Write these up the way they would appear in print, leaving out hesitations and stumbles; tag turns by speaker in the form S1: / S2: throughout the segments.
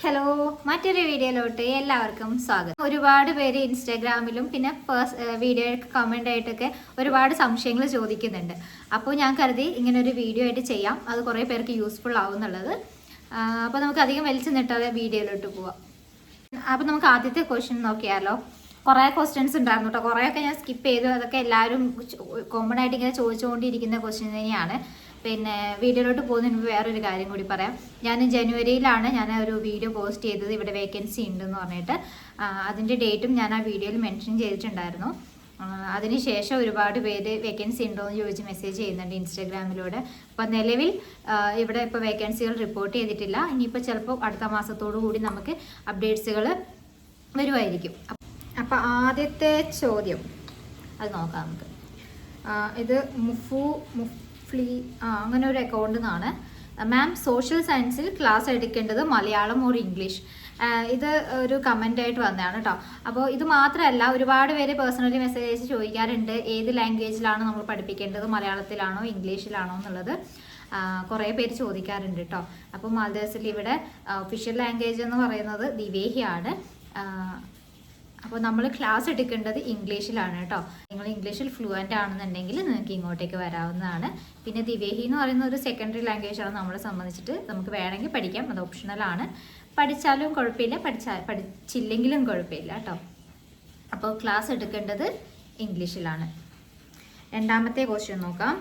S1: Hello, മറ്റൊരു വീഡിയോയിലോട്ട് എല്ലാവർക്കും സ്വാഗതം. ഒരുപാട് പേര് ഇൻസ്റ്റാഗ്രാമിലും പിന്നെ വീഡിയോ കമൻ്റ് ആയിട്ടൊക്കെ ഒരുപാട് സംശയങ്ങൾ ചോദിക്കുന്നുണ്ട്. അപ്പോൾ ഞാൻ കരുതി ഇങ്ങനെ ഒരു വീഡിയോ ആയിട്ട് ചെയ്യാം, അത് കുറേ പേർക്ക് യൂസ്ഫുൾ ആവും എന്നുള്ളത്. അപ്പോൾ നമുക്ക് അധികം വലിച്ചു നിട്ടാതെ വീഡിയോയിലോട്ട് പോവാം. അപ്പോൾ നമുക്ക് ആദ്യത്തെ ക്വസ്റ്റ്യൻ നോക്കിയാലോ. കുറേ ക്വസ്റ്റ്യൻസ് ഉണ്ടായിരുന്നു കേട്ടോ, കുറേയൊക്കെ ഞാൻ സ്കിപ്പ് ചെയ്തു. അതൊക്കെ എല്ലാവരും കോമൺ ആയിട്ട് ഇങ്ങനെ ചോദിച്ചുകൊണ്ടിരിക്കുന്ന ക്വസ്റ്റ്യൻ തന്നെയാണ്. പിന്നെ വീഡിയോയിലോട്ട് പോകുന്നതിന് മുമ്പ് വേറൊരു കാര്യം കൂടി പറയാം. ഞാൻ ജനുവരിയിലാണ് ഒരു വീഡിയോ പോസ്റ്റ് ചെയ്തത്, ഇവിടെ വേക്കൻസി ഉണ്ടെന്ന് പറഞ്ഞിട്ട്. അതിൻ്റെ ഡേറ്റും ഞാൻ ആ വീഡിയോയിൽ മെൻഷൻ ചെയ്തിട്ടുണ്ടായിരുന്നു. അതിനുശേഷം ഒരുപാട് പേര് വേക്കൻസി ഉണ്ടോ എന്ന് ചോദിച്ച് മെസ്സേജ് ചെയ്യുന്നുണ്ട് ഇൻസ്റ്റാഗ്രാമിലൂടെ. അപ്പോൾ നിലവിൽ ഇവിടെ ഇപ്പോൾ വേക്കൻസികൾ റിപ്പോർട്ട് ചെയ്തിട്ടില്ല. ഇനിയിപ്പോൾ ചിലപ്പോൾ അടുത്ത മാസത്തോടു കൂടി നമുക്ക് അപ്ഡേറ്റ്സുകൾ വരുമായിരിക്കും. അപ്പോൾ ആദ്യത്തെ ചോദ്യം അത് നോക്കാം നമുക്ക്. ഇത് മുഫ്ലി അങ്ങനെ ഒരു അക്കൗണ്ടിൽ നിന്നാണ്. മാം, സോഷ്യൽ സയൻസിൽ ക്ലാസ് എടുക്കേണ്ടത് മലയാളം ഓർ ഇംഗ്ലീഷ്? ഇത് ഒരു കമൻ്റ് ആയിട്ട് വന്നതാണ് കേട്ടോ. അപ്പോൾ ഇത് മാത്രമല്ല, ഒരുപാട് പേര് പേഴ്സണലി മെസ്സേജ് അയച്ച് ചോദിക്കാറുണ്ട് ഏത് ലാംഗ്വേജിലാണ് നമ്മൾ പഠിപ്പിക്കേണ്ടത്, മലയാളത്തിലാണോ ഇംഗ്ലീഷിലാണോ എന്നുള്ളത്. കുറേ പേര് ചോദിക്കാറുണ്ട് കേട്ടോ. അപ്പോൾ മാൽദേവ്സിൽ ഇവിടെ ഒഫീഷ്യൽ ലാംഗ്വേജ് എന്ന് പറയുന്നത് ദിവേഹിയാണ്. അപ്പോൾ നമ്മൾ ക്ലാസ് എടുക്കേണ്ടത് ഇംഗ്ലീഷിലാണ് കേട്ടോ. നിങ്ങൾ ഇംഗ്ലീഷിൽ ഫ്ലുവൻ്റ് ആണെന്നുണ്ടെങ്കിൽ നിങ്ങൾക്ക് ഇങ്ങോട്ടേക്ക് വരാവുന്നതാണ്. പിന്നെ ദിവേഹി എന്ന് പറയുന്ന ഒരു സെക്കൻഡറി ലാംഗ്വേജ് ആണ് നമ്മളെ സംബന്ധിച്ചിട്ട്. നമുക്ക് വേണമെങ്കിൽ പഠിക്കാം, അത് ഓപ്ഷണലാണ്. പഠിച്ചാലും കുഴപ്പമില്ല, പഠിച്ചില്ലെങ്കിലും കുഴപ്പമില്ല കേട്ടോ. അപ്പോൾ ക്ലാസ് എടുക്കേണ്ടത് ഇംഗ്ലീഷിലാണ്. രണ്ടാമത്തെ ക്വസ്റ്റ്യൻ നോക്കാം.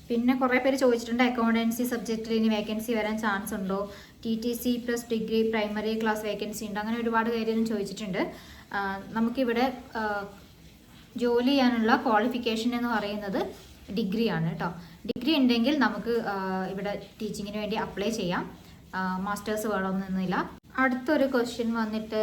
S1: പിന്നെ കുറേ പേര് ചോദിച്ചിട്ടുണ്ട് അക്കൗണ്ടൻസി സബ്ജക്റ്റിൽ ഇനി വേക്കൻസി വരാൻ ചാൻസ് ഉണ്ടോ, TTC plus degree primary class vacancy ഉണ്ട്, അങ്ങനെ ഒരുപാട് കാര്യങ്ങളും ചോദിച്ചിട്ടുണ്ട്. നമുക്കിവിടെ ജോലി ചെയ്യാനുള്ള ക്വാളിഫിക്കേഷൻ എന്ന് പറയുന്നത് ഡിഗ്രിയാണ് കേട്ടോ. ഡിഗ്രി ഉണ്ടെങ്കിൽ നമുക്ക് ഇവിടെ ടീച്ചിങ്ങിന് വേണ്ടി അപ്ലൈ ചെയ്യാം. മാസ്റ്റേഴ്സ് വേണമെന്നൊന്നുമില്ല. അടുത്തൊരു ക്വസ്റ്റ്യൻ വന്നിട്ട്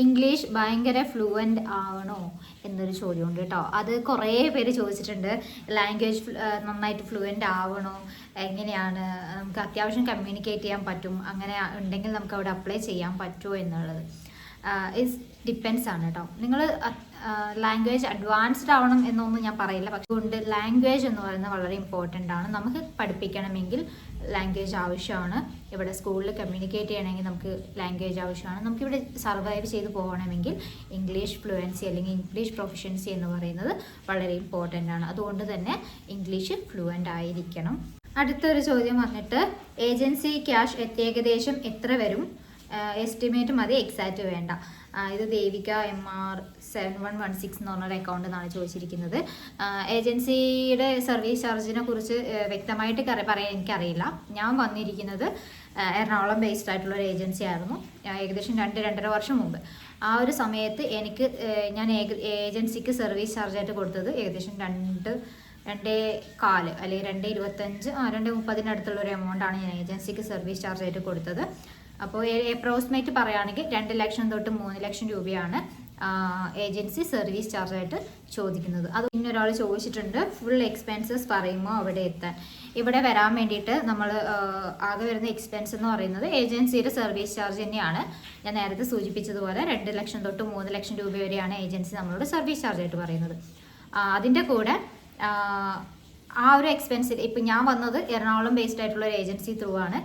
S1: ഇംഗ്ലീഷ് ഭയങ്കര ഫ്ലുവൻ്റ് ആവണോ എന്നൊരു ചോദ്യമുണ്ട് കേട്ടോ. അത് കുറേ പേര് ചോദിച്ചിട്ടുണ്ട്. ലാംഗ്വേജ് നന്നായിട്ട് ഫ്ലുവൻ്റ് ആവണോ, എങ്ങനെയാണ് നമുക്ക് അത്യാവശ്യം കമ്മ്യൂണിക്കേറ്റ് ചെയ്യാൻ പറ്റും, അങ്ങനെ ഉണ്ടെങ്കിൽ നമുക്ക് അവിടെ അപ്ലൈ ചെയ്യാൻ പറ്റുമോ എന്നുള്ളത്. ഇറ്റ്സ് ഡിപ്പെൻസ് ആണ് കേട്ടോ. നിങ്ങൾ ലാംഗ്വേജ് അഡ്വാൻസ്ഡ് ആവണം എന്നൊന്നും ഞാൻ പറയില്ല, പക്ഷെ കൊണ്ട് ലാംഗ്വേജ് എന്ന് പറയുന്നത് വളരെ ഇമ്പോർട്ടൻ്റ് ആണ്. നമുക്ക് പഠിപ്പിക്കണമെങ്കിൽ ലാംഗ്വേജ് ആവശ്യമാണ്. ഇവിടെ സ്കൂളിൽ കമ്മ്യൂണിക്കേറ്റ് ചെയ്യണമെങ്കിൽ നമുക്ക് ലാംഗ്വേജ് ആവശ്യമാണ്. നമുക്കിവിടെ സർവൈവ് ചെയ്ത് പോകണമെങ്കിൽ ഇംഗ്ലീഷ് ഫ്ലുവൻസി അല്ലെങ്കിൽ ഇംഗ്ലീഷ് പ്രൊഫഷൻസി എന്ന് പറയുന്നത് വളരെ ഇമ്പോർട്ടൻ്റ് ആണ്. അതുകൊണ്ട് തന്നെ ഇംഗ്ലീഷ് ഫ്ലുവൻ്റ് ആയിരിക്കണം. അടുത്തൊരു ചോദ്യം വന്നിട്ട് ഏജൻസി ക്യാഷ് ഏകദേശം എത്ര വരും? എസ്റ്റിമേറ്റ് മതി, എക്സാക്റ്റ് വേണ്ട. ഇത് ദേവിക MR 7116 എന്ന് പറഞ്ഞൊരു അക്കൗണ്ടിൽ നിന്നാണ് ചോദിച്ചിരിക്കുന്നത്. ഏജൻസിയുടെ സർവീസ് ചാർജിനെ കുറിച്ച് വ്യക്തമായിട്ട് പറയാൻ എനിക്കറിയില്ല. ഞാൻ വന്നിരിക്കുന്നത് എറണാകുളം ബേസ്ഡ് ആയിട്ടുള്ള ഒരു ഏജൻസി ആയിരുന്നു. ഏകദേശം 2-2.5 വർഷം മുമ്പ്. ആ ഒരു സമയത്ത് ഞാൻ ഏജൻസിക്ക് സർവീസ് ചാർജായിട്ട് കൊടുത്തത് ഏകദേശം 2.25 അല്ലെങ്കിൽ 2.25 2.30 അടുത്തുള്ള ഒരു എമൗണ്ടാണ് ഞാൻ ഏജൻസിക്ക് സർവീസ് ചാർജായിട്ട് കൊടുത്തത്. അപ്പോൾ അപ്രോക്സിമേറ്റ് പറയുകയാണെങ്കിൽ 2 ലക്ഷം തൊട്ട് 3 ലക്ഷം രൂപയാണ് ഏജൻസി സർവീസ് ചാർജായിട്ട് ചോദിക്കുന്നത്. അത് ഇന്നൊരാൾ ചോദിച്ചിട്ടുണ്ട് ഫുൾ എക്സ്പെൻസസ് പറയുമ്പോൾ അവിടെ എത്താൻ. ഇവിടെ വരാൻ വേണ്ടിയിട്ട് നമ്മൾ ആകെ വരുന്ന എക്സ്പെൻസ് എന്ന് പറയുന്നത് ഏജൻസിയുടെ സർവീസ് ചാർജ് തന്നെയാണ്. ഞാൻ നേരത്തെ സൂചിപ്പിച്ചതുപോലെ 2 ലക്ഷം തൊട്ട് 3 ലക്ഷം രൂപ വരെയാണ് ഏജൻസി നമ്മളോട് സർവീസ് ചാർജായിട്ട് പറയുന്നത്. അതിൻ്റെ കൂടെ ആ ഒരു എക്സ്പെൻസിൽ ഇപ്പം ഞാൻ വന്നത് എറണാകുളം ബേസ്ഡ് ആയിട്ടുള്ള ഒരു ഏജൻസി ത്രൂ ആണ്.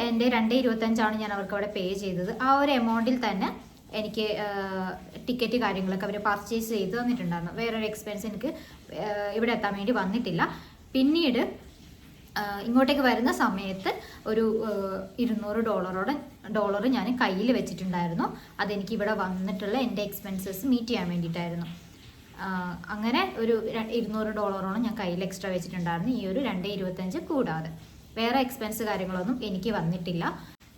S1: എൻ്റെ 2.25 ഞാൻ അവർക്ക് അവിടെ പേ ചെയ്തത്. ആ ഒരു എമൗണ്ടിൽ തന്നെ എനിക്ക് ടിക്കറ്റ് കാര്യങ്ങളൊക്കെ അവർ പർച്ചേസ് ചെയ്ത് തന്നിട്ടുണ്ടായിരുന്നു. വേറൊരു എക്സ്പെൻസ് എനിക്ക് ഇവിടെ എത്താൻ വേണ്ടി വന്നിട്ടില്ല. പിന്നീട് ഇങ്ങോട്ടേക്ക് വരുന്ന സമയത്ത് ഒരു $200 ഞാൻ കയ്യിൽ വെച്ചിട്ടുണ്ടായിരുന്നു. അതെനിക്ക് ഇവിടെ വന്നിട്ടുള്ള എൻ്റെ എക്സ്പെൻസസ് മീറ്റ് ചെയ്യാൻ വേണ്ടിയിട്ടായിരുന്നു. അങ്ങനെ ഒരു $200 ഞാൻ കയ്യിൽ എക്സ്ട്രാ വെച്ചിട്ടുണ്ടായിരുന്നു, ഈ ഒരു 2.25 കൂടാതെ. വേറെ എക്സ്പെൻസ് കാര്യങ്ങളൊന്നും എനിക്ക് വന്നിട്ടില്ല.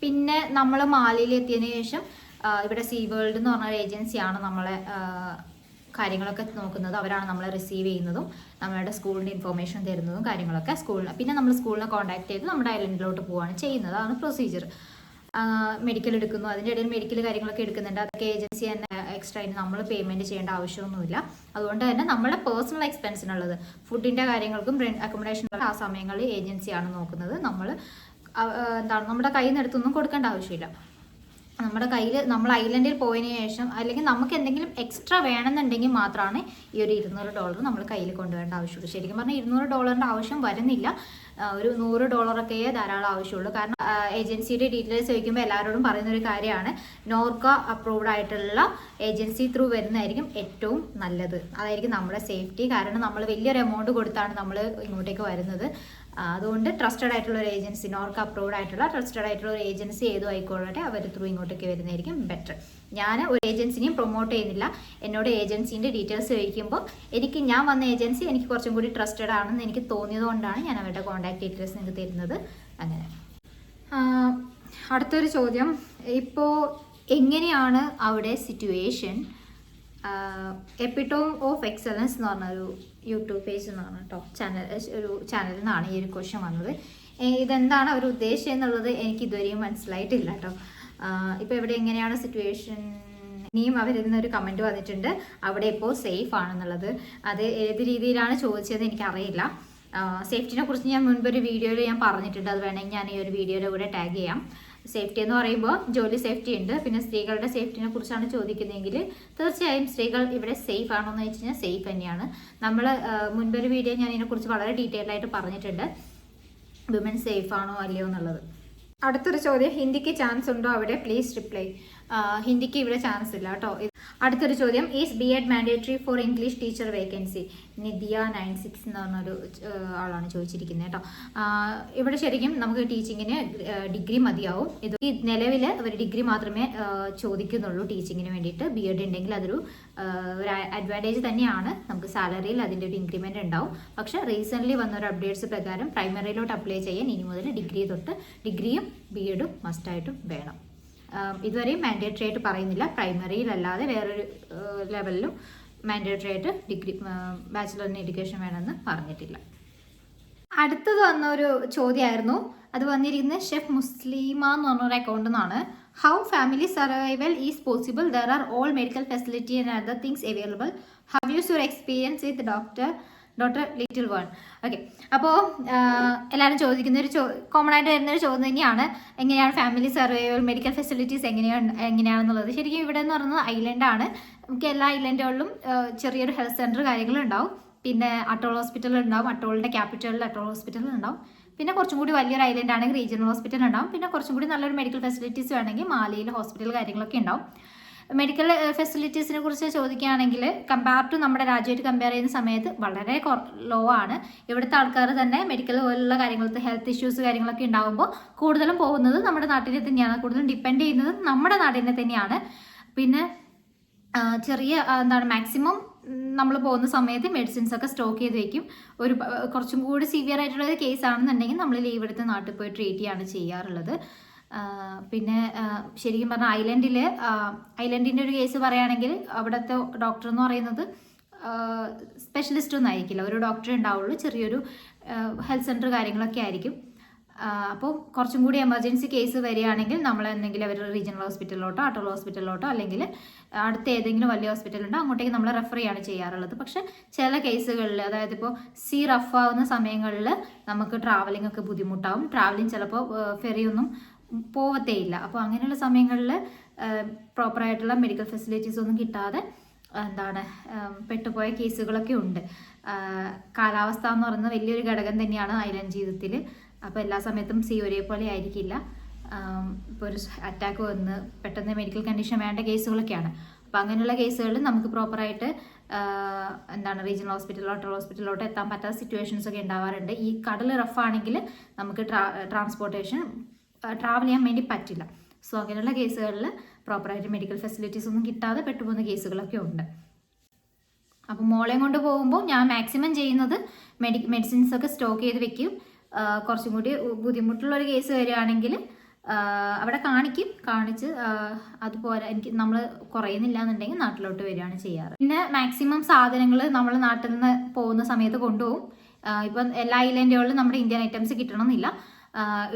S1: പിന്നെ നമ്മൾ മാലിയിൽ എത്തിയതിന് ശേഷം ഇവിടെ സീ വേൾഡ് എന്ന് പറഞ്ഞ ഏജൻസിയാണ് നമ്മളെ കാര്യങ്ങളൊക്കെ നോക്കുന്നത്. അവരാണ് നമ്മളെ റിസീവ് ചെയ്യുന്നതും നമ്മളുടെ സ്കൂളിൻ്റെ ഇൻഫോർമേഷൻ തരുന്നതും കാര്യങ്ങളൊക്കെ പിന്നെ നമ്മൾ സ്കൂളിനെ കോൺടാക്ട് ചെയ്ത് നമ്മുടെ ഐലൻഡിലോട്ട് പോവുകയാണ് ചെയ്യുന്നത്. അതാണ് പ്രൊസീജിയർ. മെഡിക്കൽ എടുക്കുന്നു, അതിൻ്റെ ഇടയിൽ മെഡിക്കൽ കാര്യങ്ങളൊക്കെ എടുക്കുന്നുണ്ട്. അതൊക്കെ ഏജൻസി തന്നെ എക്സ്ട്രാ നമ്മൾ പേയ്മെൻറ്റ് ചെയ്യേണ്ട ആവശ്യമൊന്നുമില്ല. അതുകൊണ്ട് തന്നെ നമ്മുടെ പേഴ്സണൽ എക്സ്പെൻസിനുള്ളത് ഫുഡിൻ്റെ കാര്യങ്ങൾക്കും അക്കോമഡേഷനും ആ സമയങ്ങളിൽ ഏജൻസിയാണ് നോക്കുന്നത്. നമ്മൾ നമ്മുടെ കയ്യിൽ നിന്ന് എടുത്തൊന്നും കൊടുക്കേണ്ട ആവശ്യമില്ല. നമ്മുടെ കയ്യിൽ നമ്മൾ ഐലൻഡിൽ പോയതിന് ശേഷം അല്ലെങ്കിൽ നമുക്ക് എന്തെങ്കിലും എക്സ്ട്രാ വേണമെന്നുണ്ടെങ്കിൽ മാത്രമാണ് ഈ ഒരു $200 നമ്മൾ കയ്യിൽ കൊണ്ടുവരേണ്ട ആവശ്യമുള്ളൂ. ശരിക്കും പറഞ്ഞാൽ $200 ആവശ്യം വരുന്നില്ല, ഒരു $100 ധാരാളം ആവശ്യമുള്ളൂ. കാരണം ഏജൻസിയുടെ ഡീറ്റെയിൽസ് ചോദിക്കുമ്പോൾ എല്ലാവരോടും പറയുന്നൊരു കാര്യമാണ്, നോർക്ക അപ്രൂവ്ഡ് ആയിട്ടുള്ള ഏജൻസി ത്രൂ വരുന്നതായിരിക്കും ഏറ്റവും നല്ലത്. അതായിരിക്കും നമ്മുടെ സേഫ്റ്റി. കാരണം നമ്മൾ വലിയൊരു എമൗണ്ട് കൊടുത്താണ് നമ്മൾ ഇങ്ങോട്ടേക്ക് വരുന്നത്. അതുകൊണ്ട് ട്രസ്റ്റഡ് ആയിട്ടുള്ള ഒരു ഏജൻസി, നോർക്ക് അപ്രൂവ്ഡ് ആയിട്ടുള്ള ട്രസ്റ്റഡ് ആയിട്ടുള്ള ഒരു ഏജൻസി ഏതും ആയിക്കോട്ടെ അവർ ത്രൂ ഇങ്ങോട്ടേക്ക് വരുന്നതായിരിക്കും ബെറ്റർ. ഞാൻ ഒരു ഏജൻസിനെയും പ്രൊമോട്ട് ചെയ്യുന്നില്ല. എന്നോട് ഏജൻസീൻ്റെ ഡീറ്റെയിൽസ് ചോദിക്കുമ്പോൾ ഞാൻ വന്ന ഏജൻസി എനിക്ക് കുറച്ചും കൂടി ട്രസ്റ്റഡ് ആണെന്ന് എനിക്ക് തോന്നിയത് കൊണ്ടാണ് ഞാൻ അവരുടെ കോൺടാക്ട് ഡീറ്റെയിൽസ് നിങ്ങൾക്ക് തരുന്നത്. അങ്ങനെ അടുത്തൊരു ചോദ്യം, ഇപ്പോൾ എങ്ങനെയാണ് അവിടെ സിറ്റുവേഷൻ? എപ്പിറ്റോം ഓഫ് എക്സലൻസ് എന്ന് പറഞ്ഞൊരു യൂട്യൂബ് പേജ് എന്നാണ് കേട്ടോ, ഒരു ചാനലിൽ നിന്നാണ് ഈ ഒരു ക്വസ്റ്റ്യൻ വന്നത്. ഇതെന്താണ് അവർ ഉദ്ദേശിച്ചത് എന്നുള്ളത് എനിക്ക് ഇതുവരെയും മനസ്സിലായിട്ടില്ല കേട്ടോ. ഇപ്പോൾ ഇവിടെ എങ്ങനെയാണ് സിറ്റുവേഷൻ, ഇനിയും അവരിൽ നിന്നൊരു കമൻറ്റ് വന്നിട്ടുണ്ട് അവിടെ ഇപ്പോൾ സേഫ് ആണെന്നുള്ളത്. അത് ഏത് രീതിയിലാണ് ചോദിച്ചത് എനിക്കറിയില്ല. സേഫ്റ്റിനെ കുറിച്ച് ഞാൻ മുൻപൊരു വീഡിയോയിൽ ഞാൻ പറഞ്ഞിട്ടുണ്ട്, അത് വേണമെങ്കിൽ ഞാൻ ഈ ഒരു വീഡിയോയുടെ കൂടെ ടാഗ് ചെയ്യാം. സേഫ്റ്റി എന്ന് പറയുമ്പോൾ ജോലി സേഫ്റ്റി ഉണ്ട്, പിന്നെ സ്ത്രീകളുടെ സേഫ്റ്റിനെ കുറിച്ചാണ് ചോദിക്കുന്നതെങ്കിൽ തീർച്ചയായും സ്ത്രീകൾ ഇവിടെ സേഫ് ആണോ എന്ന് വെച്ച് കഴിഞ്ഞാൽ സേഫ് തന്നെയാണ്. നമ്മൾ മുൻപൊരു വീഡിയോ ഞാൻ ഇതിനെക്കുറിച്ച് വളരെ ഡീറ്റെയിൽ ആയിട്ട് പറഞ്ഞിട്ടുണ്ട്, വിമൻ സേഫ് ആണോ അല്ലയോ എന്നുള്ളത്. അടുത്തൊരു ചോദ്യം, ഹിന്ദിക്ക് ചാൻസ് ഉണ്ടോ അവിടെ? Please reply. ഹിന്ദിക്ക് ഇവിടെ ചാൻസ് ഇല്ല കേട്ടോ. അടുത്തൊരു ചോദ്യം, is B.Ed mandatory for English teacher vacancy? Nidiya 96 എന്ന് പറഞ്ഞൊരു ആളാണ് ചോദിച്ചിരിക്കുന്നത് കേട്ടോ. ഇവിടെ ശരിക്കും നമുക്ക് ടീച്ചിങ്ങിന് ഡിഗ്രി മതിയാവും. ഇത് ഈ നിലവിൽ അവർ ഡിഗ്രി മാത്രമേ ചോദിക്കുന്നുള്ളൂ ടീച്ചിങ്ങിന് വേണ്ടിയിട്ട്. B.Ed ഉണ്ടെങ്കിൽ അതൊരു അഡ്വാൻറ്റേജ് തന്നെയാണ്, നമുക്ക് സാലറിയിൽ അതിൻ്റെ ഒരു ഇൻക്രിമെൻ്റ് ഉണ്ടാവും. പക്ഷേ റീസെൻ്റ്ലി വന്നൊരു അപ്ഡേറ്റ്സ് പ്രകാരം പ്രൈമറിയിലോട്ട് അപ്ലൈ ചെയ്യാൻ ഇനി മുതൽ ഡിഗ്രിയും B.Edഉം മസ്റ്റായിട്ടും വേണം. ഇതുവരെയും മാൻഡേറ്ററി ആയിട്ട് പറയുന്നില്ല, പ്രൈമറിയിലല്ലാതെ വേറൊരു ലെവലിലും മാൻഡേറ്ററി ആയിട്ട് ബാച്ചിലർ ഇൻ എഡ്യൂക്കേഷൻ വേണമെന്ന് പറഞ്ഞിട്ടില്ല. അടുത്തത് വന്ന ഒരു ചോദ്യമായിരുന്നു, അത് വന്നിരിക്കുന്നത് ഷെഫ് മുസ്ലിമ എന്ന് പറഞ്ഞൊരു അക്കൗണ്ടിൽ നിന്നാണ്. How family survival is possible? There are all medical facility and other things available. Have use your experience with doctor little one? Okay, അപ്പോൾ എല്ലാവരും ചോദിക്കുന്ന ഒരു കോമൺ ആയിട്ട് വരുന്നൊരു ചോദ്യം തന്നെയാണ്, എങ്ങനെയാണ് ഫാമിലി സർവൈവൽ, മെഡിക്കൽ ഫെസിലിറ്റീസ് എങ്ങനെയാണെന്നുള്ളത്. ശരിക്കും ഇവിടെ എന്ന് പറയുന്നത് ഐലൻഡാണ്. നമുക്ക് എല്ലാ ഐലൻഡുകളിലും ചെറിയൊരു ഹെൽത്ത് സെൻറ്റർ കാര്യങ്ങളുണ്ടാവും. പിന്നെ അട്ടോൾ ഹോസ്പിറ്റൽ ഉണ്ടാവും, അട്ടോളിൻ്റെ ക്യാപിറ്റലിൽ അട്ടോൾ ഹോസ്പിറ്റൽ ഉണ്ടാവും. പിന്നെ കുറച്ചും കൂടി വലിയൊരു ഐലൻഡ് ആണെങ്കിൽ റീജിയണൽ ഹോസ്പിറ്റൽ ഉണ്ടാവും. പിന്നെ കുറച്ചും കൂടി നല്ലൊരു മെഡിക്കൽ ഫെസിലിറ്റീസ് വേണമെങ്കിൽ മാലിയിൽ ഹോസ്പിറ്റൽ കാര്യങ്ങളൊക്കെ ഉണ്ടാവും. മെഡിക്കൽ ഫെസിലിറ്റീസിനെ കുറിച്ച് ചോദിക്കുകയാണെങ്കിൽ കമ്പയർ ടു നമ്മുടെ രാജ്യമായിട്ട് കമ്പയർ ചെയ്യുന്ന സമയത്ത് വളരെ ലോ ആണ്. ഇവിടുത്തെ ആൾക്കാർ തന്നെ മെഡിക്കൽ പോലുള്ള കാര്യങ്ങൾക്ക് ഹെൽത്ത് ഇഷ്യൂസ് കാര്യങ്ങളൊക്കെ ഉണ്ടാകുമ്പോൾ കൂടുതലും പോകുന്നത് നമ്മുടെ നാട്ടിനെ തന്നെയാണ്, കൂടുതലും ഡിപ്പെൻഡ് ചെയ്യുന്നത് നമ്മുടെ നാടിനെ തന്നെയാണ്. പിന്നെ ചെറിയ മാക്സിമം നമ്മൾ പോകുന്ന സമയത്ത് മെഡിസിൻസ് ഒക്കെ സ്റ്റോക്ക് ചെയ്ത് വയ്ക്കും. കുറച്ചും കൂടി സിവിയർ ആയിട്ടുള്ള ഒരു കേസ് ആണെന്നുണ്ടെങ്കിൽ നമ്മൾ ലീവ് എടുത്ത് നാട്ടിൽ പോയി ട്രീറ്റ് ചെയ്യാണ് ചെയ്യാറുള്ളത്. പിന്നെ ശരിക്കും പറഞ്ഞാൽ ഐലൻഡിൻ്റെ ഒരു കേസ് പറയുകയാണെങ്കിൽ അവിടുത്തെ ഡോക്ടർ എന്ന് പറയുന്നത് സ്പെഷ്യലിസ്റ്റ് ഒന്നും ആയിരിക്കില്ല, ഒരു ഡോക്ടറേ ഉണ്ടാവുള്ളൂ. ചെറിയൊരു ഹെൽത്ത് സെൻറ്റർ കാര്യങ്ങളൊക്കെ ആയിരിക്കും. അപ്പോൾ കുറച്ചും കൂടി എമർജൻസി കേസ് വരികയാണെങ്കിൽ നമ്മൾ എന്തെങ്കിലും അവർ റീജിയണൽ ഹോസ്പിറ്റലിലോട്ടോ അട്ടോൾ ഹോസ്പിറ്റലിലോട്ടോ അല്ലെങ്കിൽ അടുത്ത ഏതെങ്കിലും വലിയ ഹോസ്പിറ്റലുണ്ടോ അങ്ങോട്ടേക്ക് നമ്മൾ റെഫർ ചെയ്യാണ് ചെയ്യാറുള്ളത്. പക്ഷേ ചില കേസുകളിൽ, അതായത് ഇപ്പോൾ റഫ് ആവുന്ന സമയങ്ങളിൽ നമുക്ക് ട്രാവലിംഗ് ഒക്കെ ബുദ്ധിമുട്ടാവും. ട്രാവലിംഗ് ചിലപ്പോൾ ഫെറിയൊന്നും പോവത്തേയില്ല. അപ്പോൾ അങ്ങനെയുള്ള സമയങ്ങളിൽ പ്രോപ്പറായിട്ടുള്ള മെഡിക്കൽ ഫെസിലിറ്റീസ് ഒന്നും കിട്ടാതെ പെട്ടുപോയ കേസുകളൊക്കെ ഉണ്ട്. കാലാവസ്ഥ എന്ന് പറയുന്നത് വലിയൊരു ഘടകം തന്നെയാണ് ഐലൻഡ് ജീവിതത്തിൽ. അപ്പോൾ എല്ലാ സമയത്തും ഒരേപോലെ ആയിരിക്കില്ല. ഇപ്പോൾ ഒരു അറ്റാക്ക് വന്ന് പെട്ടെന്ന് മെഡിക്കൽ കണ്ടീഷൻ വേണ്ട കേസുകളൊക്കെയാണ്. അപ്പോൾ അങ്ങനെയുള്ള കേസുകളിൽ നമുക്ക് പ്രോപ്പറായിട്ട് റീജിയണൽ ഹോസ്പിറ്റലിലോട്ടോ ഹോസ്പിറ്റലിലോട്ടോ എത്താൻ പറ്റാത്ത സിറ്റുവേഷൻസ് ഒക്കെ ഉണ്ടാവാറുണ്ട്. ഈ കടൽ റഫാണെങ്കിൽ നമുക്ക് ട്രാവൽ ചെയ്യാൻ വേണ്ടി പറ്റില്ല. സോ അങ്ങനെയുള്ള കേസുകളിൽ പ്രോപ്പറായിട്ട് മെഡിക്കൽ ഫെസിലിറ്റീസ് ഒന്നും കിട്ടാതെ പെട്ടുപോകുന്ന കേസുകളൊക്കെ ഉണ്ട്. അപ്പോൾ മോളെയും കൊണ്ട് പോകുമ്പോൾ ഞാൻ മാക്സിമം ചെയ്യുന്നത് മെഡിസിൻസ് ഒക്കെ സ്റ്റോക്ക് ചെയ്ത് വെക്കും. കുറച്ചും കൂടി ബുദ്ധിമുട്ടുള്ളൊരു കേസ് വരികയാണെങ്കിൽ അവിടെ കാണിച്ച് അതുപോലെ നമ്മൾ കുറയുന്നില്ല എന്നുണ്ടെങ്കിൽ നാട്ടിലോട്ട് വരികയാണ് ചെയ്യാറ്. പിന്നെ മാക്സിമം സാധനങ്ങൾ നമ്മൾ നാട്ടിൽ നിന്ന് പോകുന്ന സമയത്ത് കൊണ്ടുപോകും. ഇപ്പം എല്ലാ ഐലൻഡുകളിലും നമ്മുടെ ഇന്ത്യൻ ഐറ്റംസ് കിട്ടണമെന്നില്ല.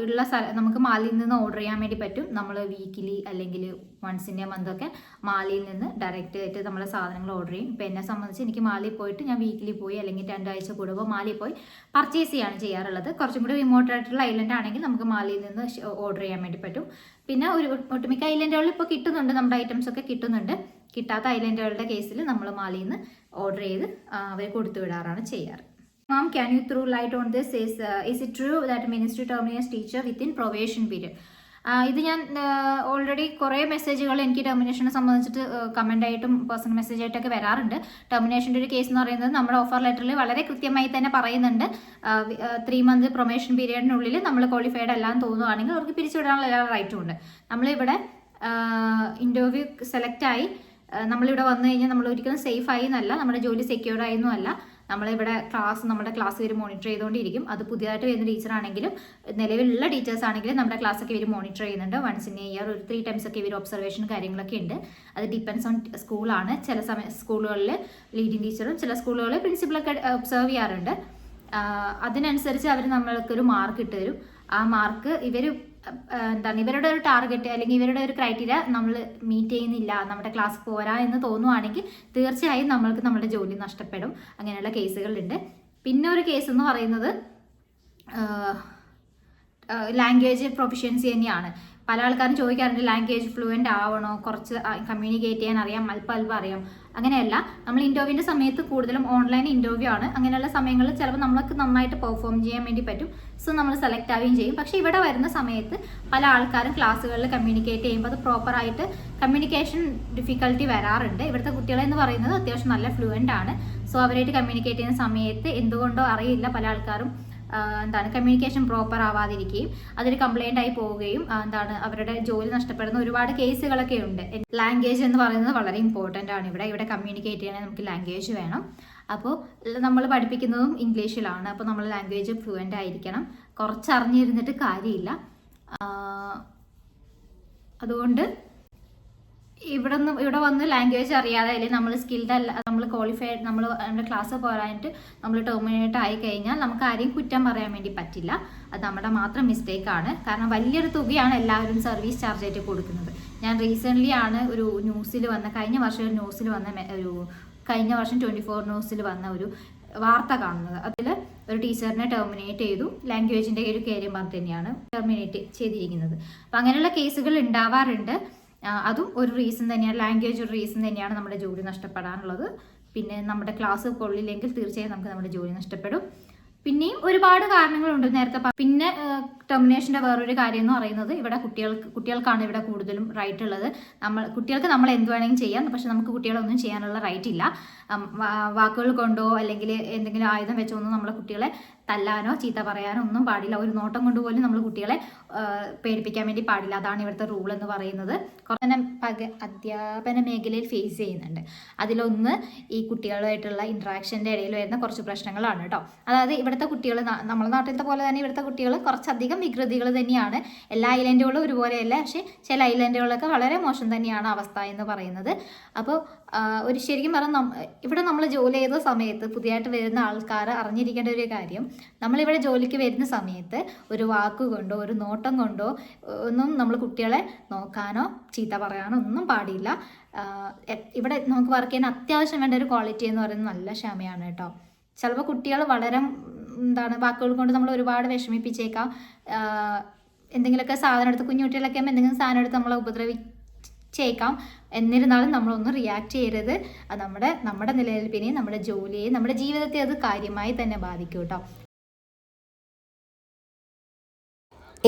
S1: ഉള്ള നമുക്ക് മാലിയിൽ നിന്ന് ഓർഡർ ചെയ്യാൻ വേണ്ടി പറ്റും. നമ്മൾ വീക്കിലി അല്ലെങ്കിൽ വൺസ് ഇൻ എ മന്തൊക്കെ മാലിയിൽ നിന്ന് ഡയറക്റ്റ് ആയിട്ട് നമ്മൾ സാധനങ്ങൾ ഓർഡർ ചെയ്യും. ഇപ്പോൾ എന്നെ സംബന്ധിച്ച് എനിക്ക് മാലിൽ പോയിട്ട് ഞാൻ വീക്കിലി പോയി അല്ലെങ്കിൽ 2 ആഴ്ച കൂടുമ്പോൾ മാലിൽ പോയി പർച്ചേസ് ചെയ്യാണ് ചെയ്യാറുള്ളത്. കുറച്ചും കൂടി റിമോട്ട് ആയിട്ടുള്ള ഐലൻഡ് ആണെങ്കിൽ നമുക്ക് മാലിയിൽ നിന്ന് ഓർഡർ ചെയ്യാൻ വേണ്ടി പറ്റും. പിന്നെ ഒട്ടുമിക്ക ഐലൻഡുകളിൽ ഇപ്പോൾ കിട്ടുന്നുണ്ട്, നമ്മുടെ ഐറ്റംസ് ഒക്കെ കിട്ടുന്നുണ്ട്. കിട്ടാത്ത ഐലൻഡുകളുടെ കേസിൽ നമ്മൾ മാലിയിൽ നിന്ന് ഓർഡർ ചെയ്ത് അവർ കൊടുത്തു വിടാറാണ് ചെയ്യാറ്. Ma'am, can you throw light on this? Is it true that ministry terminates teacher within probation period? ഇത് ഞാൻ ഓൾറെഡി കുറേ മെസ്സേജുകൾ എനിക്ക് ടെർമിനേഷനെ സംബന്ധിച്ചിട്ട് കമൻ്റ് ആയിട്ടും പേഴ്സണൽ മെസ്സേജ് ആയിട്ടൊക്കെ വരാറുണ്ട്. ടെർമിനേഷൻ്റെ ഒരു കേസ് എന്ന് പറയുന്നത് നമ്മുടെ ഓഫർ ലെറ്ററിൽ വളരെ കൃത്യമായി തന്നെ പറയുന്നുണ്ട് 3 month പ്രൊമേഷൻ പീരീഡിനുള്ളിൽ നമ്മൾ ക്വാളിഫൈഡ് അല്ലാന്ന് തോന്നുകയാണെങ്കിൽ അവർക്ക് പിരിച്ചുവിടാനുള്ള എല്ലാ റൈറ്റും ഉണ്ട്. നമ്മളിവിടെ ഇൻ്റർവ്യൂ സെലക്റ്റായി നമ്മളിവിടെ വന്നു കഴിഞ്ഞാൽ നമ്മൾ ഒരിക്കലും സേഫ് ആയി എന്നല്ല, നമ്മുടെ ജോലി സെക്യൂർഡ് ആയി എന്നും അല്ല. നമ്മളിവിടെ നമ്മുടെ ക്ലാസ് ഇവർ മോണിറ്റർ ചെയ്തുകൊണ്ടിരിക്കും. അത് പുതിയതായിട്ട് വരുന്ന ടീച്ചറാണെങ്കിലും നിലവിലുള്ള ടീച്ചേഴ്സ് ആണെങ്കിലും നമ്മുടെ ക്ലാസ്സൊക്കെ ഇവർ മോണിറ്റർ ചെയ്യുന്നുണ്ട്. വൺസ് ഇൻ എ ഇയർ ഒരു 3 times ഒക്കെ ഇവർ ഒബ്സർവേഷൻ കാര്യങ്ങളൊക്കെ ഉണ്ട്. അത് ഡിപ്പെൻസ് ഓൺ സ്കൂളാണ്. ചില സ്കൂളുകളിൽ ലീഡിങ് ടീച്ചറും ചില സ്കൂളുകളിൽ പ്രിൻസിപ്പളൊക്കെ ഒബ്സർവ് ചെയ്യാറുണ്ട്. അതിനനുസരിച്ച് അവർ നമ്മൾക്കൊരു മാർക്ക് ഇട്ട് തരും. ആ മാർക്ക് ഇവരുടെ ഒരു ടാർഗറ്റ് അല്ലെങ്കിൽ ഇവരുടെ ഒരു ക്രൈറ്റീരിയ നമ്മൾ മീറ്റ് ചെയ്യുന്നില്ല, നമ്മുടെ ക്ലാസ് പോരാ എന്ന് തോന്നുവാണെങ്കിൽ തീർച്ചയായും നമ്മൾക്ക് നമ്മുടെ ജോലി നഷ്ടപ്പെടും. അങ്ങനെയുള്ള കേസുകളുണ്ട്. പിന്നെ ഒരു കേസ് എന്ന് പറയുന്നത് ലാംഗ്വേജ് പ്രൊഫിഷ്യൻസി തന്നെയാണ്. പല ആൾക്കാരും ചോദിക്കാറുണ്ട് ലാംഗ്വേജ് ഫ്ലുവൻ്റ് ആവണോ, കുറച്ച് കമ്മ്യൂണിക്കേറ്റ് ചെയ്യാൻ അറിയാം, അല്പം അറിയാം. അങ്ങനെയല്ല, നമ്മൾ ഇൻ്റർവ്യൂവിൻ്റെ സമയത്ത് കൂടുതലും ഓൺലൈൻ ഇൻ്റർവ്യൂ ആണ്. അങ്ങനെയുള്ള സമയങ്ങളിൽ ചിലപ്പോൾ നമ്മൾക്ക് നന്നായിട്ട് പെർഫോം ചെയ്യാൻ വേണ്ടി പറ്റും. സോ നമ്മൾ സെലക്ട് ആവുകയും ചെയ്യും. പക്ഷേ ഇവിടെ വരുന്ന സമയത്ത് പല ആൾക്കാരും ക്ലാസ്സുകളിൽ കമ്മ്യൂണിക്കേറ്റ് ചെയ്യുമ്പോൾ അത് പ്രോപ്പറായിട്ട് കമ്മ്യൂണിക്കേഷൻ ഡിഫിക്കൽട്ടി വരാറുണ്ട്. ഇവിടുത്തെ കുട്ടികളെന്ന് പറയുന്നത് അത്യാവശ്യം നല്ല ഫ്ലുവൻ്റ് ആണ്. സോ അവരായിട്ട് കമ്മ്യൂണിക്കേറ്റ് ചെയ്യുന്ന സമയത്ത് എന്തുകൊണ്ടോ അറിയില്ല പല ആൾക്കാരും കമ്മ്യൂണിക്കേഷൻ പ്രോപ്പർ ആവാതിരിക്കുകയും അതൊരു കംപ്ലൈൻ്റ് ആയി പോവുകയും അവരുടെ ജോലി നഷ്ടപ്പെടുന്ന ഒരുപാട് കേസുകളൊക്കെ ഉണ്ട്. ലാംഗ്വേജ് എന്ന് പറയുന്നത് വളരെ ഇമ്പോർട്ടൻ്റ് ആണ്. ഇവിടെ കമ്മ്യൂണിക്കേറ്റ് ചെയ്യണമെങ്കിൽ നമുക്ക് ലാംഗ്വേജ് വേണം. അപ്പോൾ നമ്മൾ പഠിപ്പിക്കുന്നതും ഇംഗ്ലീഷിലാണ്. അപ്പോൾ നമ്മൾ ലാംഗ്വേജ് ഫ്ലുവൻ്റ് ആയിരിക്കണം. കുറച്ച് അറിഞ്ഞിരുന്നിട്ട് കാര്യമില്ല. അതുകൊണ്ട് ഇവിടെ വന്ന് ലാംഗ്വേജ് അറിയാതെ അല്ലെങ്കിൽ നമ്മൾ സ്കിൽഡ് അല്ല, നമ്മൾ ക്വാളിഫൈഡ്, നമ്മുടെ ക്ലാസ് പോരായിട്ട് നമ്മൾ ടെർമിനേറ്റ് ആയി കഴിഞ്ഞാൽ നമുക്ക് ആരെയും കുറ്റം പറയാൻ വേണ്ടി പറ്റില്ല. അത് നമ്മുടെ മാത്രം മിസ്റ്റേക്കാണ്. കാരണം വലിയൊരു തുകയാണ് എല്ലാവരും സർവീസ് ചാർജ് ആയിട്ട് കൊടുക്കുന്നത്. ഞാൻ റീസെൻ്റ്ലി ആണ് ഒരു ന്യൂസിൽ വന്ന കഴിഞ്ഞ വർഷം 24 ന്യൂസിൽ വന്ന ഒരു വാർത്ത കാണുന്നത്. അതിൽ ഒരു ടീച്ചറിനെ ടെർമിനേറ്റ് ചെയ്തു. ലാംഗ്വേജിൻ്റെ ഒരു കാര്യം പറഞ്ഞ് തന്നെയാണ് ടെർമിനേറ്റ് ചെയ്തിരിക്കുന്നത്. അപ്പം അങ്ങനെയുള്ള കേസുകൾ ഉണ്ടാവാറുണ്ട്. അതും ഒരു റീസൺ തന്നെയാണ്. ലാംഗ്വേജ് ഒരു റീസൺ തന്നെയാണ് നമ്മുടെ ജോലി നഷ്ടപ്പെടാനുള്ളത്. പിന്നെ നമ്മുടെ ക്ലാസ് കൊള്ളില്ലെങ്കിൽ തീർച്ചയായും നമുക്ക് നമ്മുടെ ജോലി നഷ്ടപ്പെടും. പിന്നെയും ഒരുപാട് കാരണങ്ങളുണ്ട് നേരത്തെ. പിന്നെ ടെർമിനേഷൻ്റെ വേറൊരു കാര്യം എന്ന് പറയുന്നത് ഇവിടെ കുട്ടികൾക്കാണ് ഇവിടെ കൂടുതലും റൈറ്റ് ഉള്ളത്. കുട്ടികൾക്ക് നമ്മൾ എന്ത് വേണമെങ്കിലും ചെയ്യാം, പക്ഷെ നമുക്ക് കുട്ടികളൊന്നും ചെയ്യാനുള്ള റൈറ്റ് ഇല്ല. വാക്കുകൾ കൊണ്ടോ അല്ലെങ്കിൽ എന്തെങ്കിലും ആയുധം വെച്ചോ ഒന്നും നമ്മളെ കുട്ടികളെ തല്ലാനോ ചീത്ത പറയാനോ ഒന്നും പാടില്ല. ഒരു നോട്ടം കൊണ്ടുപോലും നമ്മൾ കുട്ടികളെ പേടിപ്പിക്കാൻ വേണ്ടി പാടില്ല. അതാണ് ഇവിടുത്തെ റൂൾ എന്ന് പറയുന്നത്. അധ്യാപന മേഖലയിൽ ഫേസ് ചെയ്യുന്നുണ്ട്. അതിലൊന്ന് ഈ കുട്ടികളുമായിട്ടുള്ള ഇൻട്രാക്ഷൻ്റെ ഇടയിൽ വരുന്ന കുറച്ച് പ്രശ്നങ്ങളാണ് കേട്ടോ. അതായത് ഇവിടുത്തെ കുട്ടികൾ നമ്മുടെ നാട്ടിലത്തെ പോലെ തന്നെ ഇവിടുത്തെ കുട്ടികൾ കുറച്ചധികം വികൃതികൾ തന്നെയാണ്. എല്ലാ ഐലൻഡുകളും ഒരുപോലെയല്ല, പക്ഷേ ചില ഐലൻഡുകളൊക്കെ വളരെ മോശം തന്നെയാണ് അവസ്ഥ എന്ന് പറയുന്നത്. അപ്പോൾ ശരിക്കും പറഞ്ഞാൽ ഇവിടെ നമ്മൾ ജോലി ചെയ്ത സമയത്ത് പുതിയതായിട്ട് വരുന്ന ആൾക്കാർ അറിഞ്ഞിരിക്കേണ്ട ഒരു കാര്യം, നമ്മളിവിടെ ജോലിക്ക് വരുന്ന സമയത്ത് ഒരു വാക്കുകൊണ്ടോ ഒരു നോട്ടം കൊണ്ടോ ഒന്നും നമ്മൾ കുട്ടികളെ നോക്കാനോ ചീത്ത പറയാനോ ഒന്നും പാടില്ല. ഇവിടെ നമുക്ക് വർക്ക് ചെയ്യാൻ അത്യാവശ്യം വേണ്ട ഒരു ക്വാളിറ്റി എന്ന് പറയുന്നത് നല്ല ക്ഷമയാണ് കേട്ടോ. ചിലപ്പോൾ കുട്ടികൾ വളരെ വാക്കുകൾ കൊണ്ട് നമ്മൾ ഒരുപാട് വിഷമിപ്പിച്ചേക്കാം. എന്തെങ്കിലുമൊക്കെ സാധനം എടുത്ത്, കുഞ്ഞു കുട്ടികളൊക്കെ ആകുമ്പോൾ എന്തെങ്കിലും സാധനം എടുത്ത് നമ്മളെ ഉപദ്രവിച്ചേക്കാം. എന്നിരുന്നാലും നമ്മളൊന്നും റിയാക്ട് ചെയ്യരുത്. അത് നമ്മുടെ നിലനിൽപ്പിനെയും നമ്മുടെ ജോലിയെയും നമ്മുടെ ജീവിതത്തെ അത് കാര്യമായി തന്നെ ബാധിക്കും കേട്ടോ.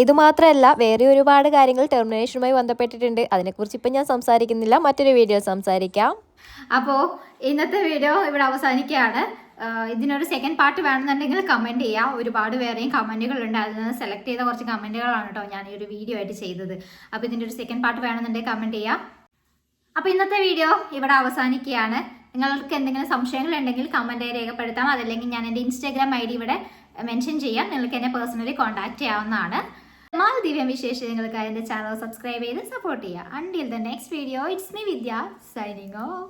S2: ഇതുമാത്രമല്ല, വേറെ ഒരുപാട് കാര്യങ്ങൾ ടെർമിനേഷനുമായി ബന്ധപ്പെട്ടിട്ടുണ്ട്. അതിനെക്കുറിച്ച് ഇപ്പം ഞാൻ സംസാരിക്കുന്നില്ല, മറ്റൊരു വീഡിയോ സംസാരിക്കാം.
S1: അപ്പോൾ ഇന്നത്തെ വീഡിയോ ഇവിടെ അവസാനിക്കുകയാണ്. ഇതിനൊരു സെക്കൻഡ് പാർട്ട് വേണമെന്നുണ്ടെങ്കിൽ കമൻറ്റ് ചെയ്യാം. ഒരുപാട് വേറെയും കമൻറ്റുകളുണ്ട്. അതിൽ നിന്ന് സെലക്ട് ചെയ്ത കുറച്ച് കമൻറ്റുകളാണ് കേട്ടോ ഞാൻ ഈ ഒരു വീഡിയോ ആയിട്ട് ചെയ്തത്. അപ്പോൾ ഇതിൻ്റെ ഒരു സെക്കൻഡ് പാർട്ട് വേണമെന്നുണ്ടെങ്കിൽ കമൻറ്റ് ചെയ്യാം. അപ്പോൾ ഇന്നത്തെ വീഡിയോ ഇവിടെ അവസാനിക്കുകയാണ്. നിങ്ങൾക്ക് എന്തെങ്കിലും സംശയങ്ങൾ ഉണ്ടെങ്കിൽ കമൻറ്റായി രേഖപ്പെടുത്താം. അതല്ലെങ്കിൽ ഞാൻ എൻ്റെ ഇൻസ്റ്റാഗ്രാം ID ഇവിടെ മെൻഷൻ ചെയ്യാം. നിങ്ങൾക്ക് എന്നെ പേഴ്സണലി കോൺടാക്ട് ചെയ്യാവുന്നതാണ്. മാലദ്വീപ്യൻ വിശേഷങ്ങൾക്കായി എൻ്റെ ചാനൽ സബ്സ്ക്രൈബ് ചെയ്ത് സപ്പോർട്ട് ചെയ്യുക. Until the next video, it's me Vidya signing off.